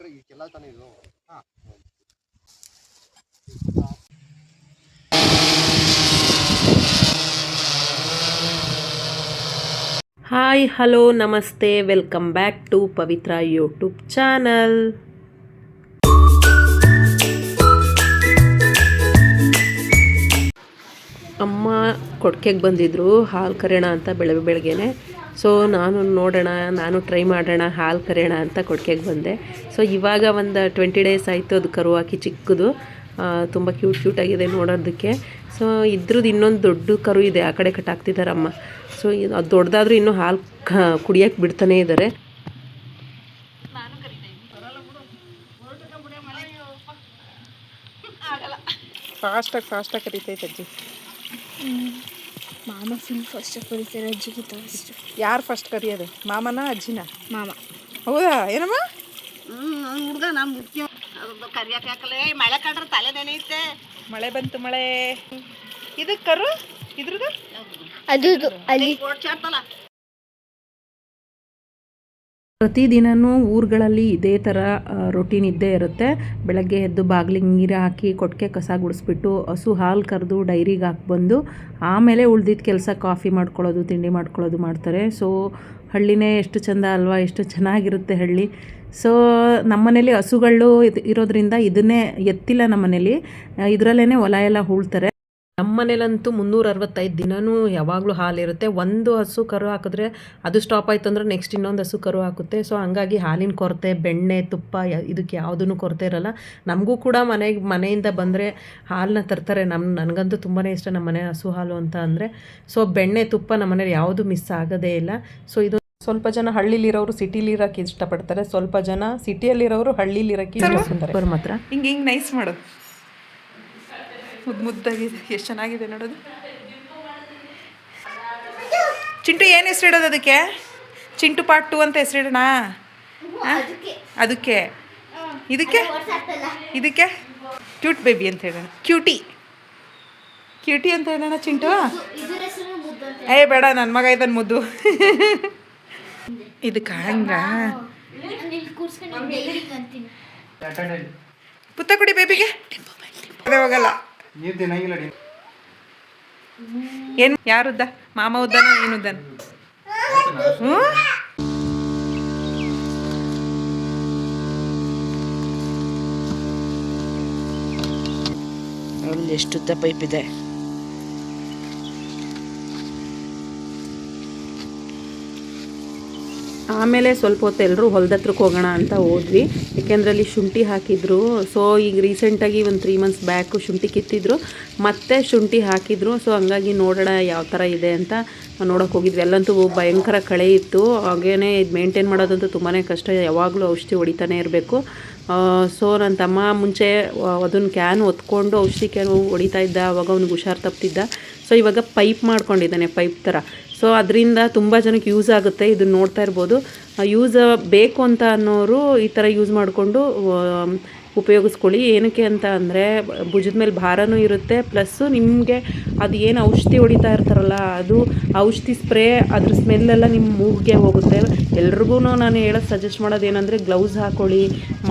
Hi hello ನಮಸ್ತೆ, welcome back to Pavitra YouTube channel. ಅಮ್ಮ ಕೊಡ್ಕೆಗೆ ಬಂದಿದ್ರು ಹಾಲು ಕರೆಯೋಣ ಅಂತ ಬೆಳಗ್ಗೆನೆ. ಸೊ ನಾನು ಟ್ರೈ ಮಾಡೋಣ ಹಾಲು ಕರೆಯೋಣ ಅಂತ ಕೊಡ್ಕೆಗೆ ಬಂದೆ. ಸೊ ಇವಾಗ ಒಂದು 20 ಡೇಸ್ ಆಯಿತು ಅದು ಕರು ಹಾಕಿ, ಚಿಕ್ಕದು, ತುಂಬ ಕ್ಯೂಟಾಗಿದೆ ನೋಡೋದಕ್ಕೆ. ಸೊ ಇದ್ರದ್ದು ಇನ್ನೊಂದು ದೊಡ್ಡ ಕರು ಇದೆ, ಆ ಕಡೆ ಕಟ್ಟಾಕ್ತಿದ್ದಾರೆ ಅಮ್ಮ. ಸೊ ಅದು ದೊಡ್ಡದಾದ್ರೂ ಇನ್ನೂ ಹಾಲು ಕುಡಿಯೋಕ್ಕೆ ಬಿಡ್ತಾನೇ ಇದ್ದಾರೆ. ಫಾಸ್ಟಾಗಿ ಕರಿತೈತೆ ಅಜ್ಜಿ. ಮಾಮ ಫುಲ್ ಫಸ್ಟಾಗಿ ಕರೀತಾರೆ, ಅಜ್ಜಿಗಿಂತ ಫಸ್ಟ್. ಯಾರು ಫಸ್ಟ್ ಕರಿಯೋದು, ಮಾಮನ ಅಜ್ಜಿನ? ಮಾಮ. ಹೌದಾ? ಏನಮ್ಮ? ಹುಡುಗ ನಮ್ಮ ಮುಖ್ಯ ಕರಿಯಕ್ಕೆ ಹಾಕಲೇ. ಮಳೆ ಕಂಡ್ರೆ ತಲೆ ನೆನೆಯುತ್ತೆ. ಮಳೆ ಬಂತು, ಮಳೆ. ಇದು ಕರು ಇದ್ರದ್ದು ಅದು ಅಲ್ಲಿ ಓಡ್ಸಾಡ್ತಲ್ಲ. ಪ್ರತಿದಿನವೂ ಊರುಗಳಲ್ಲಿ ಇದೇ ಥರ ರೊಟೀನ್ ಇದ್ದೇ ಇರುತ್ತೆ. ಬೆಳಗ್ಗೆ ಎದ್ದು ಬಾಗಿಲಿಗೆ ನೀರು ಹಾಕಿ, ಕೊಟ್ಟಿಗೆ ಕಸ ಗುಡಿಸ್ಬಿಟ್ಟು, ಹಸು ಹಾಲು ಕರೆದು ಡೈರಿಗೆ ಹಾಕ್ಬಂದು, ಆಮೇಲೆ ಉಳ್ದಿದ್ದ ಕೆಲಸ ಕಾಫಿ ಮಾಡ್ಕೊಳ್ಳೋದು, ತಿಂಡಿ ಮಾಡ್ಕೊಳ್ಳೋದು ಮಾಡ್ತಾರೆ. ಸೊ ಹಳ್ಳಿನೇ ಎಷ್ಟು ಚೆಂದ ಅಲ್ವಾ, ಎಷ್ಟು ಚೆನ್ನಾಗಿರುತ್ತೆ ಹಳ್ಳಿ. ಸೊ ನಮ್ಮನೇಲಿ ಹಸುಗಳು ಇರೋದ್ರಿಂದ ಇದನ್ನೇ ಎತ್ತಿಲ್ಲ ನಮ್ಮನೇಲಿ, ಇದರಲ್ಲೇ ಹೊಲ ಎಲ್ಲ ಹೂಳ್ತಾರೆ. ನಮ್ಮನೇಲಂತೂ 365 ದಿನವೂ ಯಾವಾಗಲೂ ಹಾಲಿರುತ್ತೆ. ಒಂದು ಹಸು ಕರು ಹಾಕಿದ್ರೆ ಅದು ಸ್ಟಾಪ್ ಆಯಿತು ಅಂದರೆ ನೆಕ್ಸ್ಟ್ ಇನ್ನೊಂದು ಹಸು ಕರು ಹಾಕುತ್ತೆ. ಸೊ ಹಂಗಾಗಿ ಹಾಲಿನ ಕೊರತೆ, ಬೆಣ್ಣೆ, ತುಪ್ಪ ಇದಕ್ಕೆ ಯಾವುದೂ ಕೊರತೆ ಇರೋಲ್ಲ. ನಮಗೂ ಕೂಡ ಮನೆಯಿಂದ ಬಂದರೆ ಹಾಲನ್ನ ತರ್ತಾರೆ. ನನಗಂತೂ ತುಂಬಾ ಇಷ್ಟ ನಮ್ಮ ಮನೆ ಹಸು ಹಾಲು ಅಂತ ಅಂದರೆ. ಸೊ ಬೆಣ್ಣೆ, ತುಪ್ಪ ನಮ್ಮ ಮನೇಲಿ ಯಾವುದು ಮಿಸ್ ಆಗೋದೇ ಇಲ್ಲ. ಸೊ ಇದು ಸ್ವಲ್ಪ ಜನ ಹಳ್ಳಿಲಿರೋರು ಸಿಟಿಲಿರೋಕ್ಕೆ ಇಷ್ಟಪಡ್ತಾರೆ, ಸ್ವಲ್ಪ ಜನ ಸಿಟಿಯಲ್ಲಿರೋರು ಹಳ್ಳಿಲಿರೋಕ್ಕೆ ಇಷ್ಟಪಡ್ತಾರೆ. ಮಾತ್ರ ಹಿಂಗೆ ನೈಸ್ ಮಾಡೋದು, ಮುದ್ದಾಗಿದೆ, ಎಷ್ಟು ಚೆನ್ನಾಗಿದೆ ನೋಡೋದು. ಚಿಂಟು ಏನು ಹೆಸರಿಡೋದು ಅದಕ್ಕೆ? ಚಿಂಟು ಪಾರ್ಟ್ 2 ಅಂತ ಹೆಸರಿಡೋಣ ಅದಕ್ಕೆ. ಇದಕ್ಕೆ ಕ್ಯೂಟ್ ಬೇಬಿ ಅಂತ ಹೇಳೋಣ, ಕ್ಯೂಟಿ ಅಂತ ಹೇಳೋಣ ಚಿಂಟು. ಬೇಡ, ನನ್ನ ಮಗ ಇದನ್ನು ಮುದ್ದು. ಇದಕ್ಕೆ ಹಂಗ ಪುತ್ತ ಕುಡಿ ಬೇಬಿಗೆ ಹೋಗಲ್ಲ. ಏನು ಯಾರುದ್ದ? ಮಾಮ ಉದ್ದಾನ, ಏನು ಉದ್ದಾನ? ಅಲ್ಲಿ ಎಷ್ಟುದ್ದ ಪೈಪ್ ಇದೆ. ಆಮೇಲೆ ಸ್ವಲ್ಪ ಹೊತ್ತು ಎಲ್ಲರೂ ಹೊಲದ ಹತ್ರಕ್ಕೆ ಹೋಗೋಣ ಅಂತ ಹೋದ್ವಿ. ಯಾಕೆಂದರೆ ಅಲ್ಲಿ ಶುಂಠಿ ಹಾಕಿದ್ರು. ಸೊ ಈಗ ರೀಸೆಂಟಾಗಿ ಒಂದು 3 ಮಂತ್ಸ್ ಬ್ಯಾಕು ಶುಂಠಿ ಕಿತ್ತಿದ್ರು, ಮತ್ತೆ ಶುಂಠಿ ಹಾಕಿದ್ರು. ಸೊ ಹಂಗಾಗಿ ನೋಡೋಣ ಯಾವ ಥರ ಇದೆ ಅಂತ ನೋಡೋಕೆ ಹೋಗಿದ್ವಿ. ಅಲ್ಲಂತೂ ಭಯಂಕರ ಕಳೆ ಇತ್ತು. ಹಾಗೇ ಇದು ಮೇಂಟೈನ್ ಮಾಡೋದಂತೂ ತುಂಬಾ ಕಷ್ಟ, ಯಾವಾಗಲೂ ಔಷಧಿ ಹೊಡಿತಾನೆ ಇರಬೇಕು. ಸೊ ನನ್ನ ತಮ್ಮ ಮುಂಚೆ ಅದನ್ನು ಕ್ಯಾನ್ ಹೊತ್ಕೊಂಡು ಔಷಧಿ ಕ್ಯಾನ್ ಹೊಡಿತಾ ಇದ್ದ, ಆವಾಗ ಅವ್ನಿಗೆ ಹುಷಾರು ತಪ್ಪಿದ್ದ. ಸೊ ಇವಾಗ ಪೈಪ್ ಮಾಡ್ಕೊಂಡಿದ್ದಾನೆ, ಪೈಪ್ ಥರ. ಸೊ ಅದರಿಂದ ತುಂಬ ಜನಕ್ಕೆ ಯೂಸ್ ಆಗುತ್ತೆ. ಇದನ್ನು ನೋಡ್ತಾ ಇರ್ಬೋದು. ಯೂಸ್ ಬೇಕು ಅಂತ ಅನ್ನೋರು ಈ ಥರ ಯೂಸ್ ಮಾಡಿಕೊಂಡು ಉಪಯೋಗಿಸ್ಕೊಳ್ಳಿ. ಏನಕ್ಕೆ ಅಂತ ಅಂದರೆ ಭುಜದ ಮೇಲೆ ಭಾರನೂ ಇರುತ್ತೆ, ಪ್ಲಸ್ಸು ನಿಮಗೆ ಅದು ಏನು ಔಷಧಿ ಹೊಡಿತಾ ಇರ್ತಾರಲ್ಲ, ಅದು ಔಷಧಿ ಸ್ಪ್ರೇ, ಅದ್ರ ಸ್ಮೆಲ್ಲೆಲ್ಲ ನಿಮ್ಮ ಮೂಗಿಗೆ ಹೋಗುತ್ತೆ. ಎಲ್ರಿಗೂ ನಾನು ಹೇಳೋದು ಸಜೆಸ್ಟ್ ಮಾಡೋದು ಏನಂದರೆ ಗ್ಲೌಸ್ ಹಾಕ್ಕೊಳ್ಳಿ,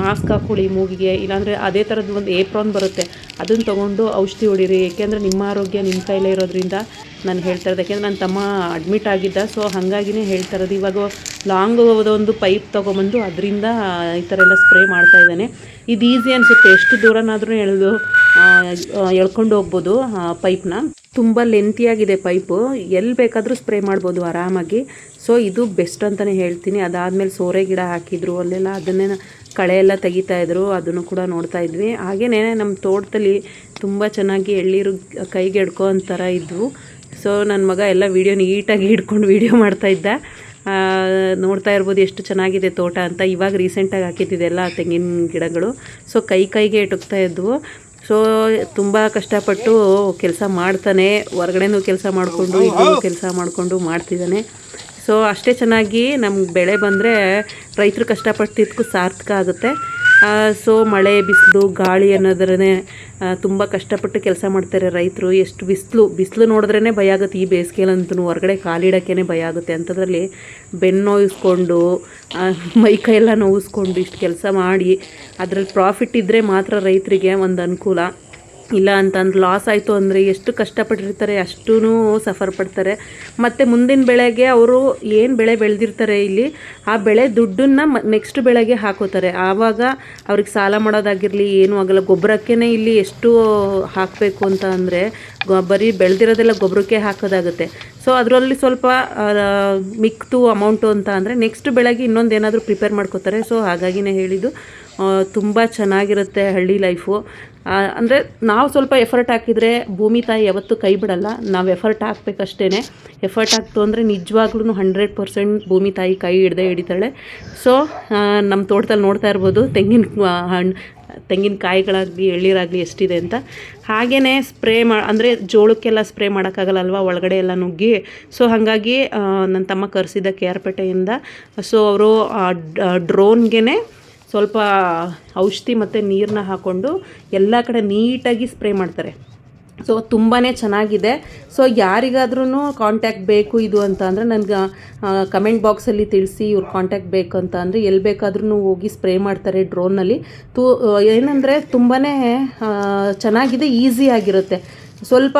ಮಾಸ್ಕ್ ಹಾಕ್ಕೊಳ್ಳಿ ಮೂಗಿಗೆ, ಇಲ್ಲಾಂದರೆ ಅದೇ ಥರದ್ದು ಒಂದು ಏಪ್ರಾನ್ ಬರುತ್ತೆ, ಅದನ್ನು ತೊಗೊಂಡು ಔಷಧಿ ಹೊಡೀರಿ. ಏಕೆಂದರೆ ನಿಮ್ಮ ಆರೋಗ್ಯ ನಿಮ್ಮ ಕೈಲೇ ಇರೋದ್ರಿಂದ ನಾನು ಹೇಳ್ತಾ ಇರೋದು. ಯಾಕೆಂದರೆ ನನ್ನ ತಮ್ಮ ಅಡ್ಮಿಟ್ ಆಗಿದ್ದ, ಸೊ ಹಾಗಾಗಿನೇ ಹೇಳ್ತಾ ಇರೋದು. ಇವಾಗ ಲಾಂಗ್ ಒಂದು ಪೈಪ್ ತೊಗೊಂಬಂದು ಅದರಿಂದ ಈ ಥರ ಎಲ್ಲ ಸ್ಪ್ರೇ ಮಾಡ್ತಾಯಿದ್ದಾನೆ. ಇದು ಈಸಿ ಅನಿಸುತ್ತೆ, ಎಷ್ಟು ದೂರನಾದರೂ ಎಳ್ಕೊಂಡು ಹೋಗ್ಬೋದು ಪೈಪ್ನ. ತುಂಬ ಲೆಂತಿಯಾಗಿದೆ ಪೈಪು, ಎಲ್ಲಿ ಬೇಕಾದರೂ ಸ್ಪ್ರೇ ಮಾಡ್ಬೋದು ಆರಾಮಾಗಿ. ಸೊ ಇದು ಬೆಸ್ಟ್ ಅಂತಲೇ ಹೇಳ್ತೀನಿ. ಅದಾದಮೇಲೆ ಸೋರೆ ಗಿಡ ಹಾಕಿದ್ರು, ಅಲ್ಲೆಲ್ಲ ಅದನ್ನೇ ಕಳೆ ಎಲ್ಲ ತೆಗಿತಾಯಿದ್ರು, ಅದನ್ನು ಕೂಡ ನೋಡ್ತಾ ಇದ್ವಿ. ಹಾಗೆಯೇ ನಮ್ಮ ತೋಟದಲ್ಲಿ ತುಂಬ ಚೆನ್ನಾಗಿ ಎಳ್ಳೀರು ಕೈಗೆ ಹಿಡ್ಕೋ ಅಂತಾರ ಇದ್ವು. ಸೊ ನನ್ನ ಮಗ ಎಲ್ಲ ವೀಡಿಯೋ ನೀಟಾಗಿ ಹಿಡ್ಕೊಂಡು ವೀಡಿಯೋ ಮಾಡ್ತಾಯಿದ್ದ. ನೋಡ್ತಾ ಇರ್ಬೋದು ಎಷ್ಟು ಚೆನ್ನಾಗಿದೆ ತೋಟ ಅಂತ. ಇವಾಗ ರೀಸೆಂಟಾಗಿ ಹಾಕಿದ್ದಿದೆಲ್ಲ ತೆಂಗಿನ ಗಿಡಗಳು. ಸೊ ಕೈಗೆ ಎಟುಕ್ತಾ ಇದ್ವು. ಸೊ ತುಂಬ ಕಷ್ಟಪಟ್ಟು ಕೆಲಸ ಮಾಡ್ತಾನೆ, ಹೊರಗಡೆನೂ ಕೆಲಸ ಮಾಡಿಕೊಂಡು ಇದು ಕೆಲಸ ಮಾಡಿಕೊಂಡು ಮಾಡ್ತಿದ್ದಾನೆ. ಸೊ ಅಷ್ಟೇ ಚೆನ್ನಾಗಿ ನಮ್ಗೆ ಬೆಳೆ ಬಂದರೆ ರೈತರು ಕಷ್ಟಪಟ್ಟಿದ್ದಕ್ಕೂ ಸಾರ್ಥಕ ಆಗುತ್ತೆ. ಸೊ ಮಳೆ ಬಿಸಿಲು ಗಾಳಿ ಅನ್ನೋದ್ರೇ ತುಂಬ ಕಷ್ಟಪಟ್ಟು ಕೆಲಸ ಮಾಡ್ತಾರೆ ರೈತರು. ಎಷ್ಟು ಬಿಸಿಲು ನೋಡಿದ್ರೇ ಭಯ ಆಗುತ್ತೆ. ಈ ಬೇಸಿಗೆಯಲ್ಲಂತೂ ಹೊರಗಡೆ ಕಾಲಿಡೋಕ್ಕೇ ಭಯ ಆಗುತ್ತೆ. ಅಂಥದ್ರಲ್ಲಿ ಬೆನ್ನು ನೋಯಿಸ್ಕೊಂಡು ಮೈ ಕೈಯೆಲ್ಲ ನೋವಿಸ್ಕೊಂಡು ಇಷ್ಟು ಕೆಲಸ ಮಾಡಿ ಅದರಲ್ಲಿ ಪ್ರಾಫಿಟ್ ಇದ್ದರೆ ಮಾತ್ರ ರೈತರಿಗೆ ಒಂದು ಅನುಕೂಲ. ಇಲ್ಲ ಅಂತಂದ್ರೆ ಲಾಸ್ ಆಯಿತು ಅಂದರೆ ಎಷ್ಟು ಕಷ್ಟಪಟ್ಟಿರ್ತಾರೆ ಅಷ್ಟೂ ಸಫರ್ ಪಡ್ತಾರೆ. ಮತ್ತು ಮುಂದಿನ ಬೆಳೆಗೆ ಅವರು ಏನು ಬೆಳೆ ಬೆಳೆದಿರ್ತಾರೆ ಇಲ್ಲಿ ಆ ಬೆಳೆ ದುಡ್ಡನ್ನು ನೆಕ್ಸ್ಟ್ ಬೆಳೆಗೆ ಹಾಕೋತಾರೆ. ಆವಾಗ ಅವ್ರಿಗೆ ಸಾಲ ಮಾಡೋದಾಗಿರಲಿ ಏನೂ ಆಗಲ್ಲ. ಗೊಬ್ಬರಕ್ಕೇ ಇಲ್ಲಿ ಎಷ್ಟು ಹಾಕಬೇಕು ಅಂತ ಅಂದರೆ ಬರೀ ಬೆಳೆದಿರೋದೆಲ್ಲ ಗೊಬ್ಬರಕ್ಕೆ ಹಾಕೋದಾಗುತ್ತೆ. ಸೊ ಅದರಲ್ಲಿ ಸ್ವಲ್ಪ ಮಿಕ್ತು ಅಮೌಂಟು ಅಂತ ಅಂದರೆ ನೆಕ್ಸ್ಟ್ ಬೆಳೆಗೆ ಇನ್ನೊಂದು ಏನಾದರೂ ಪ್ರಿಪೇರ್ ಮಾಡ್ಕೋತಾರೆ. ಸೊ ಹಾಗಾಗಿನೇ ಹೇಳಿದ್ದು ತುಂಬ ಚೆನ್ನಾಗಿರುತ್ತೆ ಹಳ್ಳಿ ಲೈಫು. ಅಂದರೆ ನಾವು ಸ್ವಲ್ಪ ಎಫರ್ಟ್ ಹಾಕಿದರೆ ಭೂಮಿ ತಾಯಿ ಯಾವತ್ತೂ ಕೈ ಬಿಡಲ್ಲ. ನಾವು ಎಫರ್ಟ್ ಹಾಕ್ಬೇಕಷ್ಟೇ. ಎಫರ್ಟ್ ಹಾಕ್ತು ಅಂದರೆ ನಿಜವಾಗ್ಲೂ 100% ಭೂಮಿ ತಾಯಿ ಕೈ ಹಿಡಿತಾಳೆ. ಸೊ ನಮ್ಮ ತೋಟದಲ್ಲಿ ನೋಡ್ತಾ ಇರ್ಬೋದು ತೆಂಗಿನಕಾಯಿಗಳಾಗಲಿ ಎಳ್ಳೀರಾಗಲಿ ಎಷ್ಟಿದೆ ಅಂತ. ಹಾಗೆಯೇ ಸ್ಪ್ರೇ ಅಂದರೆ ಜೋಳಕ್ಕೆಲ್ಲ ಸ್ಪ್ರೇ ಮಾಡೋಕ್ಕಾಗಲ್ಲ ಅಲ್ವಾ, ಒಳಗಡೆ ಎಲ್ಲ ನುಗ್ಗಿ. ಸೊ ಹಾಗಾಗಿ ನನ್ನ ತಮ್ಮ ಕರೆಸಿದ್ದ KR ಪೇಟೆಯಿಂದ. ಸೊ ಅವರು ಡ್ರೋನ್ಗೆ ಸ್ವಲ್ಪ ಔಷಧಿ ಮತ್ತು ನೀರನ್ನ ಹಾಕ್ಕೊಂಡು ಎಲ್ಲ ಕಡೆ ನೀಟಾಗಿ ಸ್ಪ್ರೇ ಮಾಡ್ತಾರೆ. ಸೊ ತುಂಬಾ ಚೆನ್ನಾಗಿದೆ. ಸೊ ಯಾರಿಗಾದ್ರೂ ಕಾಂಟ್ಯಾಕ್ಟ್ ಬೇಕು ಇದು ಅಂತ ಅಂದರೆ ನನಗೆ ಕಮೆಂಟ್ ಬಾಕ್ಸಲ್ಲಿ ತಿಳಿಸಿ. ಇವ್ರ ಕಾಂಟ್ಯಾಕ್ಟ್ ಬೇಕು ಅಂತ ಅಂದರೆ ಎಲ್ಲಿ ಬೇಕಾದ್ರೂ ಹೋಗಿ ಸ್ಪ್ರೇ ಮಾಡ್ತಾರೆ ಡ್ರೋನಲ್ಲಿ. ಏನಂದರೆ ತುಂಬಾ ಚೆನ್ನಾಗಿದೆ, ಈಸಿ ಆಗಿರುತ್ತೆ. ಸ್ವಲ್ಪ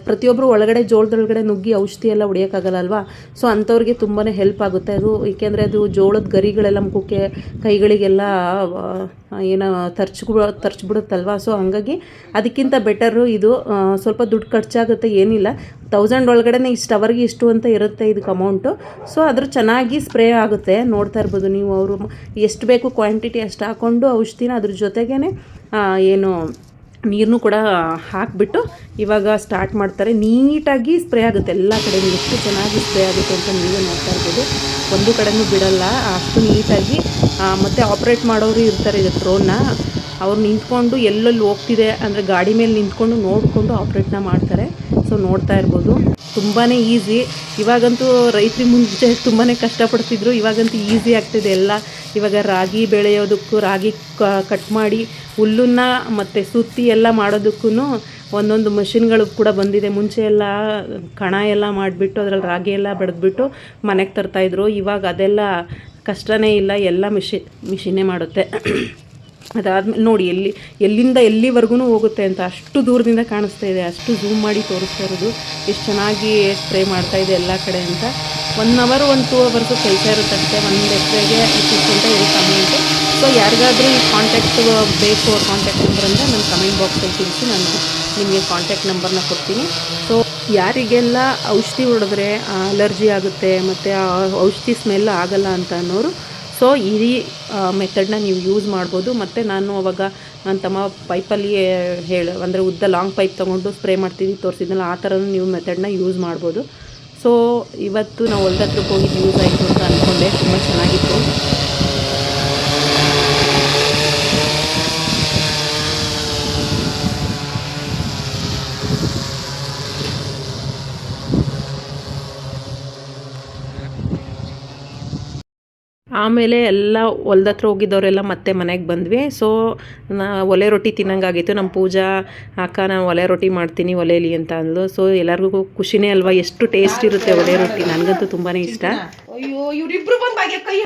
ಪ್ರತಿಯೊಬ್ಬರು ಒಳಗಡೆ ಜೋಳದೊಳಗಡೆ ನುಗ್ಗಿ ಔಷಧಿ ಎಲ್ಲ ಹೊಡಿಯೋಕ್ಕಾಗಲ್ಲ ಅಲ್ವಾ. ಸೊ ಅಂಥವ್ರಿಗೆ ತುಂಬಾ ಹೆಲ್ಪ್ ಆಗುತ್ತೆ ಅದು. ಏಕೆಂದರೆ ಅದು ಜೋಳದ ಗರಿಗಳೆಲ್ಲ ಮುಖಕ್ಕೆ ಕೈಗಳಿಗೆಲ್ಲ ಏನೋ ತರ್ಚ್ಬಿಡುತ್ತಲ್ವ. ಸೊ ಹಾಗಾಗಿ ಅದಕ್ಕಿಂತ ಬೆಟರು ಇದು. ಸ್ವಲ್ಪ ದುಡ್ಡು ಖರ್ಚಾಗುತ್ತೆ, ಏನಿಲ್ಲ. 1000 ಒಳಗಡೆ ಇಷ್ಟು ಅವರ್ಗೆ ಇಷ್ಟು ಅಂತ ಇರುತ್ತೆ ಇದಕ್ಕೆ ಅಮೌಂಟು. ಸೊ ಅದ್ರ ಚೆನ್ನಾಗಿ ಸ್ಪ್ರೇ ಆಗುತ್ತೆ. ನೋಡ್ತಾ ಇರ್ಬೋದು ನೀವು. ಅವರು ಎಷ್ಟು ಬೇಕು ಕ್ವಾಂಟಿಟಿ ಅಷ್ಟು ಹಾಕ್ಕೊಂಡು ಔಷಧಿನ ಅದ್ರ ಜೊತೆಗೇ ಏನು ನೀರನ್ನು ಕೂಡ ಹಾಕಿಬಿಟ್ಟು ಇವಾಗ ಸ್ಟಾರ್ಟ್ ಮಾಡ್ತಾರೆ. ನೀಟಾಗಿ ಸ್ಪ್ರೇ ಆಗುತ್ತೆ ಎಲ್ಲ ಕಡೆ. ಎಷ್ಟು ಚೆನ್ನಾಗಿ ಸ್ಪ್ರೇ ಆಗುತ್ತೆ ಅಂತ ನೀವೇ ನೋಡ್ತಾ ಇರ್ಬೋದು. ಒಂದು ಕಡೆನೂ ಬಿಡಲ್ಲ, ಅಷ್ಟು ನೀಟಾಗಿ. ಮತ್ತು ಆಪ್ರೇಟ್ ಮಾಡೋರು ಇರ್ತಾರೆ ಇದು ಡ್ರೋನ್ನ. ಅವ್ರು ನಿಂತ್ಕೊಂಡು ಎಲ್ಲೆಲ್ಲಿ ಹೋಗ್ತಿದೆ ಅಂದರೆ ಗಾಡಿ ಮೇಲೆ ನಿಂತ್ಕೊಂಡು ನೋಡಿಕೊಂಡು ಆಪ್ರೇಟ್ನ ಮಾಡ್ತಾರೆ. ಸೊ ನೋಡ್ತಾ ಇರ್ಬೋದು, ತುಂಬಾ ಈಸಿ. ಇವಾಗಂತೂ ರೈತರಿಗೆ ಮುಂಚೆ ತುಂಬಾ ಕಷ್ಟಪಡ್ತಿದ್ರು, ಇವಾಗಂತೂ ಈಸಿ ಆಗ್ತಿದೆ ಎಲ್ಲ. ಇವಾಗ ರಾಗಿ ಬೆಳೆಯೋದಕ್ಕೂ ರಾಗಿ ಕಟ್ ಮಾಡಿ ಹುಲ್ಲನ್ನು ಮತ್ತು ಸುತ್ತಿ ಎಲ್ಲ ಮಾಡೋದಕ್ಕೂ ಒಂದೊಂದು ಮಷಿನ್ಗಳು ಕೂಡ ಬಂದಿದೆ. ಮುಂಚೆ ಎಲ್ಲ ಕಣ ಎಲ್ಲ ಮಾಡಿಬಿಟ್ಟು ಅದರಲ್ಲಿ ರಾಗಿ ಎಲ್ಲ ಬೆಳೆದ್ಬಿಟ್ಟು ಮನೆಗೆ ತರ್ತಾಯಿದ್ರು. ಇವಾಗ ಅದೆಲ್ಲ ಕಷ್ಟನೇ ಇಲ್ಲ, ಎಲ್ಲ ಮಿಷಿನ್ನೇ ಮಾಡುತ್ತೆ. ಅದಾದ್ಮೇಲೆ ನೋಡಿ ಎಲ್ಲಿಂದ ಎಲ್ಲಿವರೆಗೂ ಹೋಗುತ್ತೆ ಅಂತ ಅಷ್ಟು ದೂರದಿಂದ ಕಾಣಿಸ್ತಾ ಇದೆ. ಅಷ್ಟು ಝೂಮ್ ಮಾಡಿ ತೋರಿಸ್ತಾ ಇರೋದು ಎಷ್ಟು ಚೆನ್ನಾಗಿ ಸ್ಪ್ರೇ ಮಾಡ್ತಾಯಿದೆ ಎಲ್ಲ ಕಡೆ ಅಂತ. 1 ಅವರ್ 2 ಅವರ್ಸು ಕೆಲಸ ಇರುತ್ತಂತೆ. 1 ಎಕರೆಗೆ ಇಷ್ಟಿಂತ ಇರುತ್ತೆ ಅಮೌಂಟು. ಸೊ ಯಾರಿಗಾದರೂ ಈ ಕಾಂಟ್ಯಾಕ್ಟ್ ಬೇಕು, ಅವ್ರ ಕಾಂಟ್ಯಾಕ್ಟ್ ನಂಬರ್ ಅಂದರೆ ನನ್ನ ಕಮೆಂಟ್ ಬಾಕ್ಸಲ್ಲಿ ತಿಳಿಸಿ, ನಾನು ನಿಮಗೆ ಕಾಂಟ್ಯಾಕ್ಟ್ ನಂಬರ್ನ ಕೊಡ್ತೀನಿ. ಸೊ ಯಾರಿಗೆಲ್ಲ ಔಷಧಿ ಹೊಡೆದ್ರೆ ಅಲರ್ಜಿ ಆಗುತ್ತೆ ಮತ್ತು ಆ ಔಷಧಿ ಸ್ಮೆಲ್ ಆಗಲ್ಲ ಅಂತ ಅನ್ನೋರು ಸೊ ಈ ಮೆಥಡ್ನ ನೀವು ಯೂಸ್ ಮಾಡ್ಬೋದು. ಮತ್ತು ನಾನು ಅವಾಗ ನನ್ನ ತಮ್ಮ ಪೈಪಲ್ಲಿ ಅಂದರೆ ಉದ್ದ ಲಾಂಗ್ ಪೈಪ್ ತೊಗೊಂಡು ಸ್ಪ್ರೇ ಮಾಡ್ತೀನಿ ತೋರಿಸಿದ್ನಲ್ಲ, ಆ ಥರನೂ ನೀವು ಮೆಥಡ್ನ ಯೂಸ್ ಮಾಡ್ಬೋದು. ಸೊ ಇವತ್ತು ನಾವು ಹೊಲ್ದ ಹತ್ರಕ್ಕೆ ಹೋಗಿದ್ದು ಯೂಸ್ ಆಯಿತು ಅಂತ ಅಂದ್ಕೊಂಡೆ. ತುಂಬ ಚೆನ್ನಾಗಿತ್ತು. ಆಮೇಲೆ ಎಲ್ಲ ಹೊಲ್ದ ಹತ್ರ ಹೋಗಿದ್ದವರೆಲ್ಲ ಮತ್ತೆ ಮನೆಗೆ ಬಂದ್ವಿ. ಸೊ ಒಲೆ ರೊಟ್ಟಿ ತಿನ್ನಂಗಾಗಿತ್ತು. ನಮ್ಮ ಪೂಜಾ ಅಕ್ಕ ನಾನು ಒಲೆ ರೊಟ್ಟಿ ಮಾಡ್ತೀನಿ ಒಲೆಯಲ್ಲಿ ಅಂತ ಅಂದ್ಲು. ಸೊ ಎಲ್ಲರಿಗೂ ಖುಷಿನೇ ಅಲ್ವಾ, ಎಷ್ಟು ಟೇಸ್ಟ್ ಇರುತ್ತೆ ಒಲೆ ರೊಟ್ಟಿ. ನನಗಂತೂ ತುಂಬಾ ಇಷ್ಟ. ಅಯ್ಯೋ ಇವರಿಬ್ರು ಬಂದಾಗೆ ಕೈ.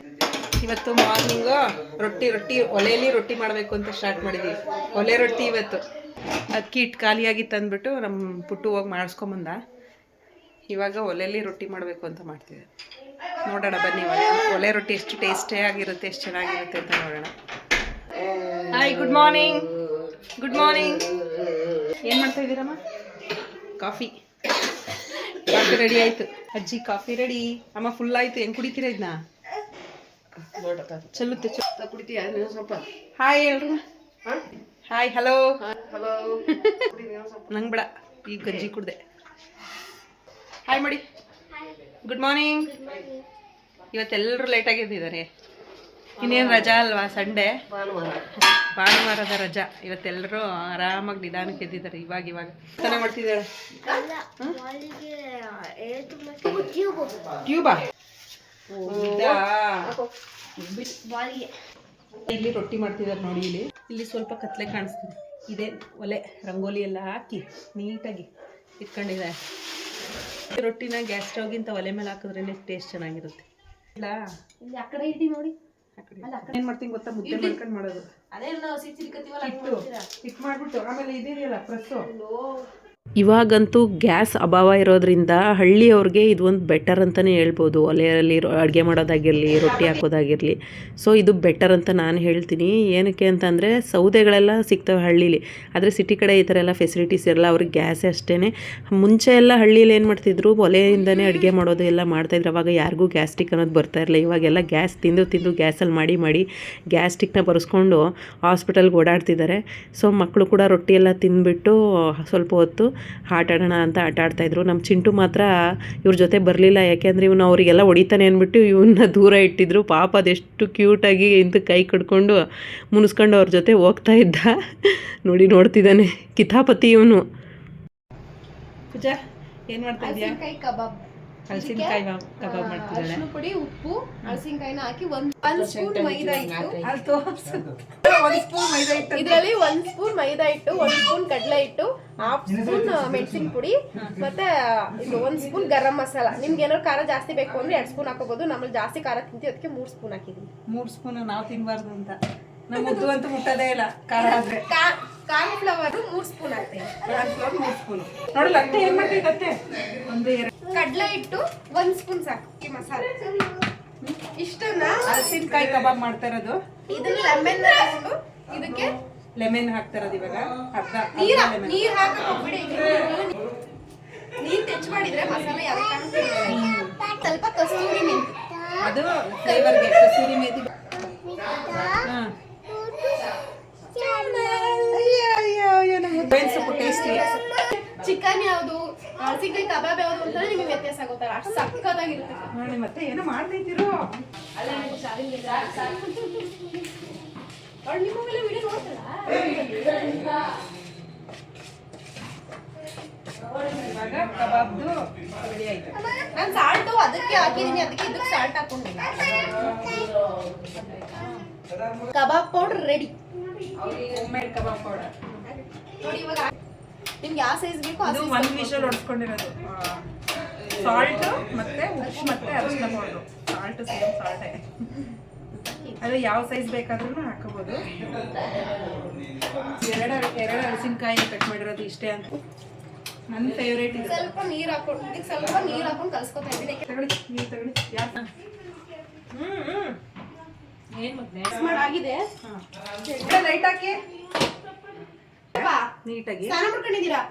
ಇವತ್ತು ಮಾರ್ನಿಂಗು ರೊಟ್ಟಿ ಒಲೆಯಲ್ಲಿ ರೊಟ್ಟಿ ಮಾಡಬೇಕು ಅಂತ ಸ್ಟಾರ್ಟ್ ಮಾಡಿದ್ವಿ. ಒಲೆ ರೊಟ್ಟಿ ಇವತ್ತು ಅಕ್ಕಿ ಹಿಟ್ಟು ಖಾಲಿಯಾಗಿತ್ತು ಅಂದ್ಬಿಟ್ಟು ನಮ್ಮ ಪುಟ್ಟು ಹೋಗಿ ಮಾಡಿಸ್ಕೊಂಬಂದ. ಇವಾಗ ಒಲೆಯಲ್ಲಿ ರೊಟ್ಟಿ ಮಾಡಬೇಕು ಅಂತ ಮಾಡ್ತಿದ್ದೆ. ನೋಡೋಣ ಬನ್ನಿ ಒಲೆ ರೊಟ್ಟಿ ಎಷ್ಟು ಟೇಸ್ಟೇ ಆಗಿರುತ್ತೆ, ಎಷ್ಟು ಚೆನ್ನಾಗಿರುತ್ತೆ ಅಂತ ನೋಡೋಣ. Hi, good morning. Good morning. ಏನು ಮಾಡ್ತಾ ಇದ್ದೀರಮ್ಮ? ಕಾಫಿ ರೆಡಿ ಆಯಿತು. ಅಜ್ಜಿ ಕಾಫಿ ರೆಡಿ. ಅಮ್ಮ ಫುಲ್ ಆಯಿತು. ಹೆಂಗೆ ಕುಡಿತೀರಾ ಇದನ್ನ? ಚೆಲ್ಲುತ್ತೆ ಕುಡಿತೀಯ ಸ್ವಲ್ಪ. ಹಾಯ್ ಎಲ್ರು. Hi, hello. ನಂಗೆ ಬೇಡ, ಈಗ ಗಂಜಿ ಕುಡ್ದೆ. ಹಾಯ್ ಮಾಡಿ. Good morning. ಇವತ್ತೆಲ್ಲರೂ ಲೇಟಾಗಿ ಎದ್ದಿದ್ದಾರೆ. ಇನ್ನೇನು ರಜಾ ಅಲ್ವಾ, ಸಂಡೇ ಭಾನುವಾರದ ರಜಾ. ಇವತ್ತೆಲ್ಲರೂ ಆರಾಮಾಗಿ ನಿಧಾನಕ್ಕೆ ಎದ್ದಿದ್ದಾರೆ. ಇವಾಗ ಚೆನ್ನಾಗಿ ಮಾಡ್ತಿದ್ದಾಳೆ. ಟ್ಯೂಬಾ ಇಲ್ಲಿ ರೊಟ್ಟಿ ಮಾಡ್ತಿದ್ದಾರೆ ನೋಡಿ. ಇಲ್ಲಿ ಸ್ವಲ್ಪ ಕತ್ಲೆ ಕಾಣಿಸ್ತಿದೆ. ಇದೇ ಒಲೆ, ರಂಗೋಲಿ ಎಲ್ಲ ಹಾಕಿ ನೀಟಾಗಿ ಇಟ್ಕೊಂಡಿದ್ದಾರೆ. ರೊಟ್ಟಿನ ಗ್ಯಾಸ್ ಸ್ಟವ್ಗಿಂತ ಒಲೆ ಮೇಲೆ ಹಾಕಿದ್ರೇ ಟೇಸ್ಟ್ ಚೆನ್ನಾಗಿರುತ್ತೆ. ಇಲ್ಲ ಇಲ್ಲಿ ಆ ಕಡೆ ಇಡಿ ನೋಡಿ. ಏನು ಮಾಡ್ತೀನಿ ಗೊತ್ತಾ, ಮುದ್ದೆ ಮಾಡ್ಕೊಂಡು ಮಾಡೋದು. ಅದೇ ನಾವು ಸಿಕ್ಕಿರ್ಕತ್ತೀವಲ್ಲ ಹಿಟ್ಟು ಮಾಡಿಬಿಟ್ಟು ಆಮೇಲೆ ಇದೆಯಲ್ಲ ಪ್ರೆಸ್ಸು. ಇವಾಗಂತೂ ಗ್ಯಾಸ್ ಅಭಾವ ಇರೋದ್ರಿಂದ ಹಳ್ಳಿಯವ್ರಿಗೆ ಇದು ಒಂದು ಬೆಟರ್ ಅಂತಲೇ ಹೇಳ್ಬೋದು. ಒಲೆಯಲ್ಲಿ ಅಡುಗೆ ಮಾಡೋದಾಗಿರಲಿ, ರೊಟ್ಟಿ ಹಾಕೋದಾಗಿರಲಿ. ಸೊ ಇದು ಬೆಟರ್ ಅಂತ ನಾನು ಹೇಳ್ತೀನಿ. ಏನಕ್ಕೆ ಅಂತಂದರೆ ಸೌದೆಗಳೆಲ್ಲ ಸಿಗ್ತವೆ ಹಳ್ಳೀಲಿ. ಆದರೆ ಸಿಟಿ ಕಡೆ ಈ ಥರ ಎಲ್ಲ ಫೆಸಿಲಿಟೀಸ್ ಇರಲ್ಲ. ಅವ್ರಿಗೆ ಗ್ಯಾಸೇ ಅಷ್ಟೇ. ಮುಂಚೆ ಎಲ್ಲ ಹಳ್ಳೀಲಿ ಏನು ಮಾಡ್ತಿದ್ರು, ಒಲೆಯಿಂದನೇ ಅಡುಗೆ ಮಾಡೋದು ಎಲ್ಲ ಮಾಡ್ತಾಯಿದ್ರು. ಅವಾಗ ಯಾರಿಗೂ ಗ್ಯಾಸ್ಟ್ರಿಕ್ ಅನ್ನೋದು ಬರ್ತಾ ಇರಲಿಲ್ಲ. ಇವಾಗೆಲ್ಲ ಗ್ಯಾಸ್ ತಿಂದು ಗ್ಯಾಸಲ್ಲಿ ಮಾಡಿ ಗ್ಯಾಸ್ಟ್ರಿಕ್ನ ಬರೆಸ್ಕೊಂಡು ಹಾಸ್ಪಿಟಲ್ಗೆ ಓಡಾಡ್ತಿದ್ದಾರೆ. ಸೊ ಮಕ್ಕಳು ಕೂಡ ರೊಟ್ಟಿ ಎಲ್ಲ ತಿಂದುಬಿಟ್ಟು ಸ್ವಲ್ಪ ಹೊತ್ತು ಆಟ ಆಡೋಣ ಅಂತ ಆಟ ಆಡ್ತಾಯಿದ್ರು. ನಮ್ಮ ಚಿಂಟು ಮಾತ್ರ ಇವ್ರ ಜೊತೆ ಬರಲಿಲ್ಲ. ಯಾಕೆಂದರೆ ಇವನು ಅವರಿಗೆಲ್ಲ ಹೊಡಿತಾನೆ ಅಂದ್ಬಿಟ್ಟು ಇವನ್ನ ದೂರ ಇಟ್ಟಿದ್ರು. ಪಾಪ ಅದೆಷ್ಟು ಕ್ಯೂಟಾಗಿ ಇಂತ ಕೈ ಕಟ್ಕೊಂಡು ಮುನಿಸ್ಕೊಂಡು ಅವ್ರ ಜೊತೆ ಹೋಗ್ತಾ ಇದ್ದ. ನೋಡ್ತಿದ್ದಾನೆ ಕಿತಾಪತಿ ಇವನು. ಪೂಜಾ ಏನು ಮಾಡ್ತಾ ಇದೆಯಾ? ಕಬಾಬ್, ಹಲಸಿನಕಾಯಿ ಕಬಾಬ್ ಮಾಡ್ತಿದ್ದಾಳೆ. ಅರಿಶಿನ ಪುಡಿ, ಉಪ್ಪು, ಹಲಸಿನಕಾಯಿನ ಹಾಕಿ ಒಂದು ಸ್ಪೂನ್ ಮೈದಾ ಹಿಟ್ಟು, ಇದರಲ್ಲಿ 1 ಸ್ಪೂನ್ ಮೈದಾ ಹಿಟ್ಟು, 1 ಸ್ಪೂನ್ ಕಡಲೆ ಹಿಟ್ಟು, 1/2 ಸ್ಪೂನ್ ಮೆಣಸಿನ ಪುಡಿ, ಮತ್ತೆ ಇದು 1 ಸ್ಪೂನ್ ಗರಂ ಮಸಾಲ. ನಿಮ್ಗೆ ಏನಾದ್ರು ಖಾರ ಜಾಸ್ತಿ ಬೇಕು ಅಂದ್ರೆ 2 ಸ್ಪೂನ್ ಹಾಕೋಬಹುದು. ನಮ್ಮಲ್ಲಿ ಜಾಸ್ತಿ ಖಾರ ತಿಂತೀವಿ, ಅದಕ್ಕೆ 3 ಸ್ಪೂನ್ ಹಾಕಿದೀನಿ. 3 ಸ್ಪೂನ್ ನಾವು ತಿನ್ಬಾರ್ದು ಅಂತ. ನಮ್ಮ ಮುದ್ದು ಅಂತೂ ಮುಟ್ಟೋದೇ ಇಲ್ಲ ಖಾರ ಆದ್ರೆ. ಕಾರ್ನ್ ಫ್ಲವರ್ 3 ಸ್ಪೂನ್ ಹಾಕ್ತೀನಿ. 3 ಸ್ಪೂನ್ ನೋಡಲ್ಲ. ಅತ್ತೆ ಏನ್ ಮಾಡ್ತಿದ್ದೆ ಅತ್ತೆ? ಒಂದು ಕಡಲೆ ಹಿಟ್ಟು 1 ಸ್ಪೂನ್ ಸಾಕು. ಮಸಾಲೆ ಇಷ್ಟನ್ನ ಹಲಸಿನಕಾಯಿ ಕಬಾಬ್ ಮಾಡ್ತಾ ಇರೋದು. ಇದನ್ನ ಲೆಮನ್ ಹಾಕೊಂಡು ಇದಕ್ಕೆ ಲೆಮನ್ ಹಾಕ್ತಾ ಇರೋದು. ಇವಾಗ ಅರ್ಧ ನೀರ್ ಹಾಕಿ ಹೋಗ್ಬಿಡಿ. ನೀರ್ ಟಚ್ ಮಾಡಿದ್ರೆ ಮಸಾಲೆ ಯಾವ ಕಾಣುತ್ತೆ. ಸ್ವಲ್ಪ ಕಸೂರಿ ಮೆಂತಿ, ಅದು ಫ್ಲೇವರ್ಗೆ ಕಸೂರಿ ಮೇಥಿ. ಚಿಕನ್ ಯಾವುದು, ಹಲಸಿನಕಾಯಿ ಕಬಾಬ್ ಯಾವುದು ಅಂತ ನಿಮಗೆ ವ್ಯತ್ಯಾಸ ಆಗುತ್ತಲ್ಲ, ಅಷ್ಟು ಸಕ್ಕತ್ತಾಗಿರುತ್ತೆ ನೋಡಿ. ಮತ್ತೆ ಏನೋ ಮಾಡ್ತೈತಿರೋ ನಿಮ್ಮೆಲ್ಲ ವಿಡಿಯೋ ನೋಡ್ತಾರ. ಇವಾಗ ಕಬಾಬ್ದು ರೆಡಿ ಆಯ್ತು. ನಾನು ಸಾಲ್ಟು ಅದಕ್ಕೆ ಹಾಕಿದೀನಿ, ಅದಕ್ಕೆ ಇದಕ್ಕೆ ಸಾಲ್ಟ್ ಹಾಕೊಂಡಿಲ್ಲ. ಕಬಾಬ್ ಪೌಡರ್ ರೆಡಿ. ಹೋಮ್ ಮೇಡ್ ಕಬಾಬ್ ಪೌಡರ್ ನೋಡಿ. ಇವಾಗ ನಿಮ್ಗೆ ಯಾವ ಸೈಜ್ ಬೇಕು ಅದು 1 ವಿಷಲ್ ಹೊಡ್ಸ್ಕೊಂಡಿರೋದು. ಸಾಲ್ಟ್ ಮತ್ತೆ ಉಪ್ಪು ಮತ್ತೆ ಅರಿಶಿನ ಪೌಡ್ರು. Salt same ಸಾಲ್ಟೇ. ಅದು ಯಾವ ಸೈಜ್ ಬೇಕಾದ್ರೂ ಹಾಕೋಬೋದು. ಎರಡು ಹಲಸಿನಕಾಯಿ ಕಟ್ ಮಾಡಿರೋದು ಇಷ್ಟೇ ಅಂತ. ನನ್ನ ಫೇವ್ರೇಟ್ ಇದು. ಸ್ವಲ್ಪ ನೀರು ಹಾಕೊಂಡು ಕಲ್ಸ್ಕೊತಾ ಇದ್ದೀನಿ. ತಗೊಳ್ಳಿ, ನೀರು ತಗೊಳ್ಳಿ. ಯಾಕೆ ಏನು ಮತ್ತೆ ಆಗಿದೆ. ಲೈಟ್ ಹಾಕಿ ನೀಟಾಗಿ ಸ್ನಾನ ಮಾಡ್ಕೊಂಡಿದ್ದೀರಾ?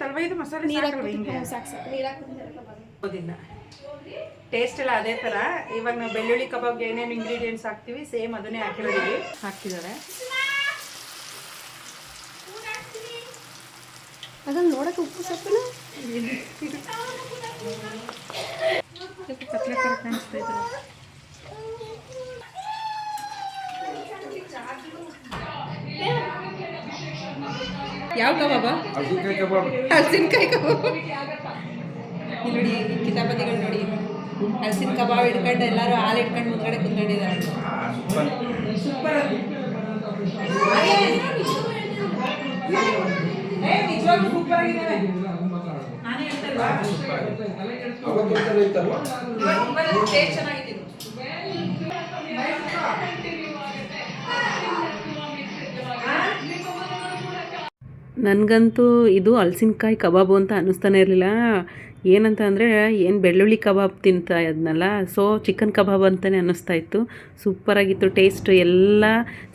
ತಳವೈದು ಮಸಾಲೆ ನೀರು ಹಾಕೋದಿಲ್ಲ. ಟೇಸ್ಟ್ ಎಲ್ಲ ಅದೇ ಥರ. ಇವಾಗ ನಾವು ಬೆಳ್ಳುಳ್ಳಿ ಕಬಾಬ್ಗೆ ಏನೇನು ಇಂಗ್ರೀಡಿಯೆಂಟ್ಸ್ ಹಾಕ್ತೀವಿ ಸೇಮ್ ಅದನ್ನೇ ಹಾಕಿರೋದಿವಿ. ಹಾಕ್ತಿದ್ದಾರೆ. ಅದನ್ನು ನೋಡಕ್ಕೆ ಉಪ್ಪು ಸೊಪ್ಪಿನ ಕತ್ಲೆ ಥರ ಕಾಣಿಸ್ತಾ ಇದ್ದಾರೆ. ಯಾವ ಕಬಾಬ? ಹಲಸಿನಕಾಯಿ ಕಬಾಬ್. ಇಲ್ಲಿ ನೋಡಿ ಕಿತಾಪತಿಗಳು ನೋಡಿ. ಹಲಸಿನ ಕಬಾಬ್ ಹಿಡ್ಕೊಂಡು ಎಲ್ಲರೂ ಹಾಲು ಹಿಡ್ಕೊಂಡು ಮುಂದ್ಗಡೆ ಕುತ್ಕೊಂಡಿದ್ದಾರೆ. ಸೂಪರ್. ನಿಜವಾಗ್ಲೂ ಸೂಪರ್ ಆಗಿದ್ದಾವೆ. ನಾನೇ ಹೇಳ್ತಲ್ವಾ ಟೇಸ್ಟ್ ಚೆನ್ನಾಗಿದೆ. ನನಗಂತೂ ಇದು ಹಲಸಿನಕಾಯಿ ಕಬಾಬು ಅಂತ ಅನ್ನಿಸ್ತಾನೆ ಇರಲಿಲ್ಲ. ಏನಂತ ಅಂದರೆ ಏನು ಬೆಳ್ಳುಳ್ಳಿ ಕಬಾಬ್ ತಿಂತಾ ಇದ್ನಲ್ಲ, ಸೊ ಚಿಕನ್ ಕಬಾಬ್ ಅಂತಲೇ ಅನ್ನಿಸ್ತಾ ಇತ್ತು. ಸೂಪರಾಗಿತ್ತು. ಟೇಸ್ಟ್ ಎಲ್ಲ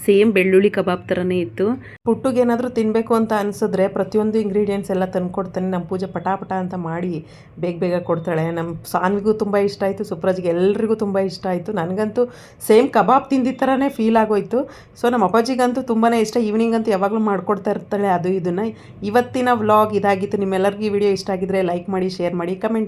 ಸೇಮ್ ಬೆಳ್ಳುಳ್ಳಿ ಕಬಾಬ್ ಥರನೇ ಇತ್ತು. ಪುಟ್ಟಗೇನಾದರೂ ತಿನ್ನಬೇಕು ಅಂತ ಅನಿಸಿದ್ರೆ ಪ್ರತಿಯೊಂದು ಇಂಗ್ರೀಡಿಯೆಂಟ್ಸ್ ಎಲ್ಲ ತಂದು ಕೊಡ್ತಾನೆ. ನಮ್ಮ ಪೂಜೆ ಪಟ ಅಂತ ಮಾಡಿ ಬೇಗ ಕೊಡ್ತಾಳೆ. ನಮ್ಮ ಸಾನ್ವಿಗೂ ತುಂಬ ಇಷ್ಟ ಆಯಿತು, ಸುಪ್ರಾಜ್ಗೆ ಎಲ್ರಿಗೂ ತುಂಬ ಇಷ್ಟ ಆಯಿತು. ನನಗಂತೂ ಸೇಮ್ ಕಬಾಬ್ ತಿಂದಿದ್ದ ಥರನೇ ಫೀಲ್ ಆಗೋಯ್ತು. ಸೊ ನಮ್ಮ ಅಪ್ಪಾಜಿಗಂತೂ ತುಂಬಾ ಇಷ್ಟ. ಈವ್ನಿಂಗ್ ಅಂತೂ ಯಾವಾಗಲೂ ಮಾಡ್ಕೊಡ್ತಾ ಇರ್ತಾಳೆ ಅದು ಇದನ್ನು. ಇವತ್ತಿನ ವ್ಲಾಗ್ ಇದಾಗಿತ್ತು. ನಿಮ್ಮೆಲ್ಲರಿಗೂ ಈ ವಿಡಿಯೋ ಇಷ್ಟ ಆಗಿದ್ರೆ ಲೈಕ್ ಮಾಡಿ, ಶೇರ್ ಮಾಡಿ, ಕಮೆಂಟ್